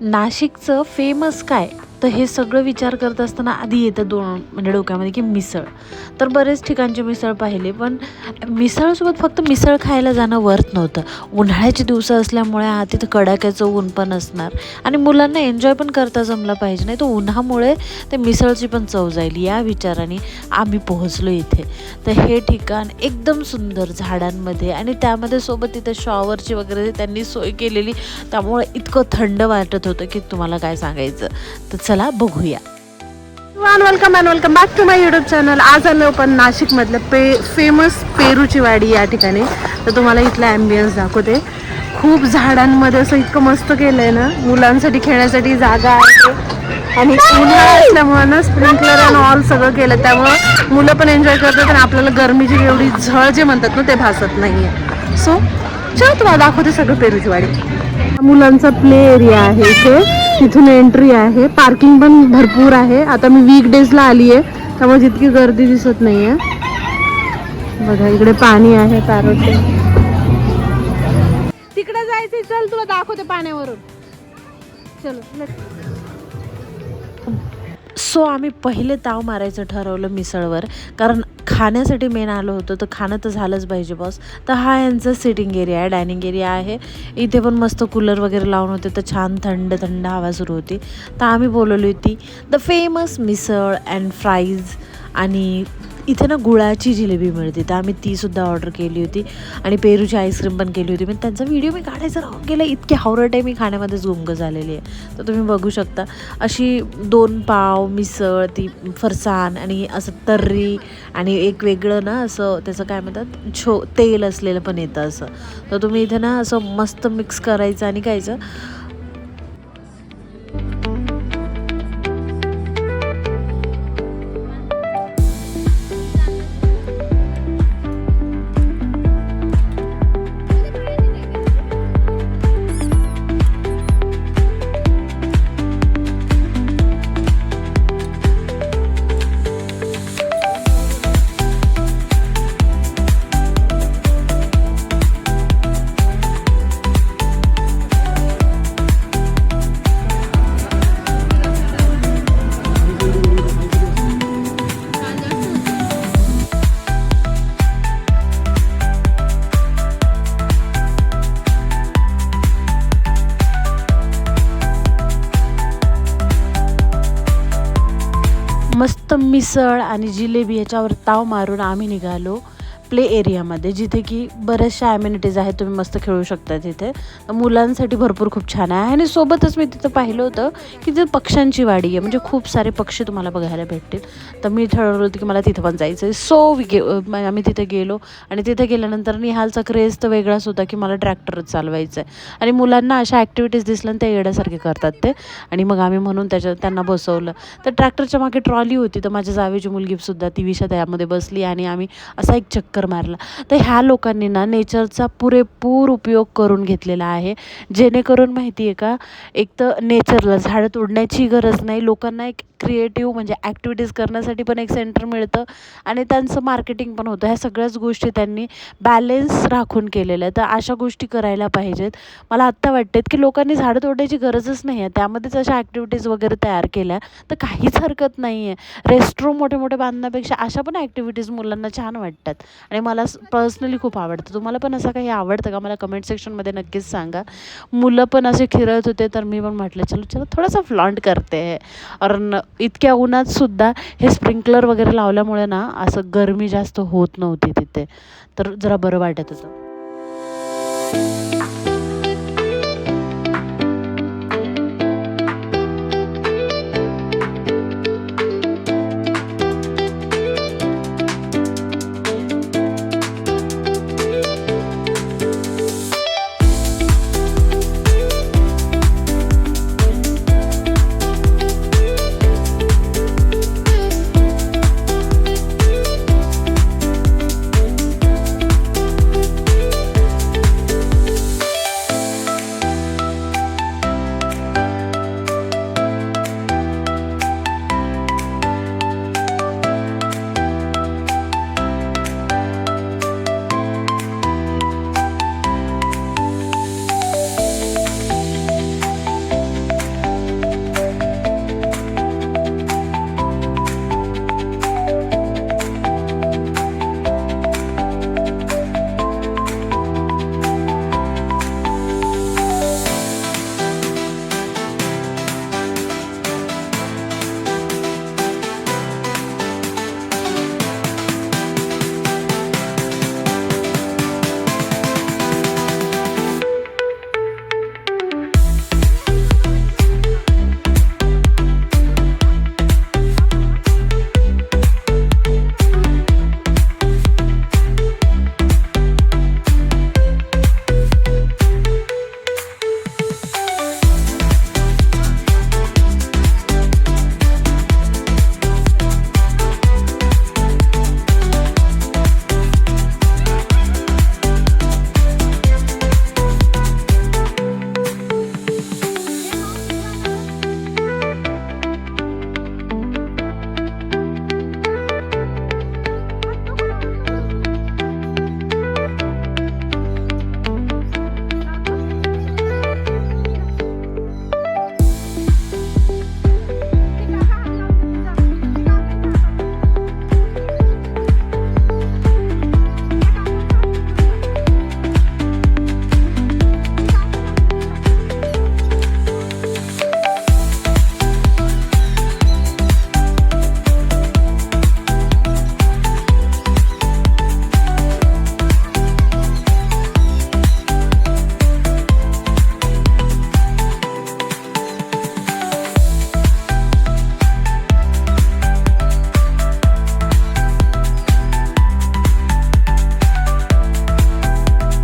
नाशिकचं famous काय? तर हे सगळं विचार करत असताना आधी येतं दोन म्हणजे डोक्यामध्ये की मिसळ. तर बरेच ठिकाणचे मिसळ पाहिले, पण मिसळसोबत फक्त मिसळ खायला जाणं वर्थ नव्हतं. उन्हाळ्याची दिवसं असल्यामुळे तिथं कडाक्याचं ऊन पण असणार आणि मुलांना एन्जॉय पण करता जमलं पाहिजे, नाही तर उन्हामुळे ते मिसळची पण चव जाईल या विचाराने आम्ही पोहोचलो इथे. तर हे ठिकाण एकदम सुंदर झाडांमध्ये आणि त्यामध्ये सोबत तिथे शॉवरची वगैरे त्यांनी सोय केलेली, त्यामुळे इतकं थंड वाटत होतं की तुम्हाला काय सांगायचं. तर चला बघूया. Welcome back to my YouTube channel. आज आलो आपण नाशिकमधलं फेमस पेरूची वाडी या ठिकाणी. तर तुम्हाला इथला ॲम्बियन्स दाखवते. खूप झाडांमध्ये असं इतकं मस्त केलं आहे ना, मुलांसाठी खेळण्यासाठी जागा आहे आणि उन्हाळा असल्यामुळं ना स्प्रिंकलर अँड ऑल सगळं केलं, त्यामुळं मुलं पण एन्जॉय करतात आणि आपल्याला गरमीची एवढी झळ जे म्हणतात ना ते भासत नाही आहे. सो चला तुम्हाला दाखवते सगळं पेरूची वाडी. मुलांचा प्ले एरिया आहे इथे, तिथून एंट्री आहे, पार्किंग पण भरपूर आहे. आता मी वीकडेजला आली आहे त्यामुळे जितकी गर्दी दिसत नाही आहे. बघा इकडे पाणी आहे पॅरोचे. तिकडे जायचंय, चल तुला दाखवते पाण्यावरून. चलो. सो आम्ही पहिले ताव मारायचं ठरवलं मिसळवर, कारण खाण्यासाठी मेन आलो होतो, तर खाणं तर झालंच पाहिजे बॉस. तर हा यांचा सिटिंग एरिया आहे, डायनिंग एरिया आहे. इथे पण मस्त कूलर वगैरे लावून होते, तर छान थंड थंड हवा सुरू होती. तर आम्ही बोलवली होती the famous misal and fries, आणि इथे ना गुळाची जिलेबी मिळते, तर आम्ही तीसुद्धा ऑर्डर केली होती आणि पेरूची आईस्क्रीम पण केली होती. पण त्यांचा व्हिडिओ मी काढायचं राहून गेलं, इतकी हावरट आहे मी खाण्यामध्येच गुंग झालेली आहे. तर तुम्ही बघू शकता अशी 2 पाव मिसळ, ती फरसाण आणि असं तर्री आणि एक वेगळं ना असं त्याचं काय म्हणतात तेल असलेलं पण येतं असं. तर तुम्ही इथे ना असं मस्त मिक्स करायचं आणि खायचं. मस्त मिसळ आणि जिलेबी याच्यावर ताव मारून आम्ही निघालो प्ले एरियामध्ये, जिथे की बऱ्याचशा ॲम्युनिटीज आहेत. तुम्ही मस्त खेळू शकता तिथे. मुलांसाठी भरपूर खूप छान आहे. आणि सोबतच मी तिथं पाहिलं होतं की तिथं पक्ष्यांची वाडी आहे, म्हणजे खूप सारे पक्षी तुम्हाला बघायला भेटतील. तर मी ठरवलं होतं की मला तिथं पण जायचं आहे. सो आम्ही तिथे गेलो आणि तिथे गेल्यानंतर निहालचा क्रेज तर वेगळाच होता की मला ट्रॅक्टरच चालवायचं आहे. आणि मुलांना अशा ॲक्टिव्हिटीज दिसल्या ते येण्यासारखे करतात ते. आणि मग आम्ही म्हणून त्यांना बसवलं. तर ट्रॅक्टरच्या मागे ट्रॉली होती, तर माझ्या जावेची मुलगीसुद्धा ती विषा त्यामध्ये बसली आणि आम्ही असा एक चक्कर मारला. तर ह्या लोकांनी ना नेचरचा पुरेपूर उपयोग करून घेतलेला आहे, जेणेकरून माहिती आहे का, एक तर नेचरला झाडं तोडण्याची गरज नाही, लोकांना एक क्रिएटिव्ह म्हणजे ॲक्टिव्हिटीज करण्यासाठी पण एक सेंटर मिळतं आणि त्यांचं मार्केटिंग पण होतं. ह्या सगळ्याच गोष्टी त्यांनी बॅलेन्स राखून केलेल्या आहेत. तर अशा गोष्टी करायला पाहिजेत. मला आत्ता वाटते की लोकांनी झाडं तोडायची गरजच नाही आहे, त्यामध्येच अशा ॲक्टिव्हिटीज वगैरे तयार केल्या तर काहीच हरकत नाही आहे. रेस्टरूम मोठे मोठे बांधण्यापेक्षा अशा पण ॲक्टिव्हिटीज मुलांना छान वाटतात आणि मला पर्सनली खूप आवडतं. तुम्हाला पण असं काही आवडतं का? मला कमेंट सेक्शनमध्ये नक्कीच सांगा. मुलं पण असे खेळत होते, तर मी पण म्हटलं चलो चलो थोडासा फ्लॉन्ट करते है. कारण इतक्या उन्हातसुद्धा हे स्प्रिंकलर वगैरे लावल्यामुळे ना असं गरमी जास्त होत नव्हती तिथे, तर जरा बरं वाटत होतं.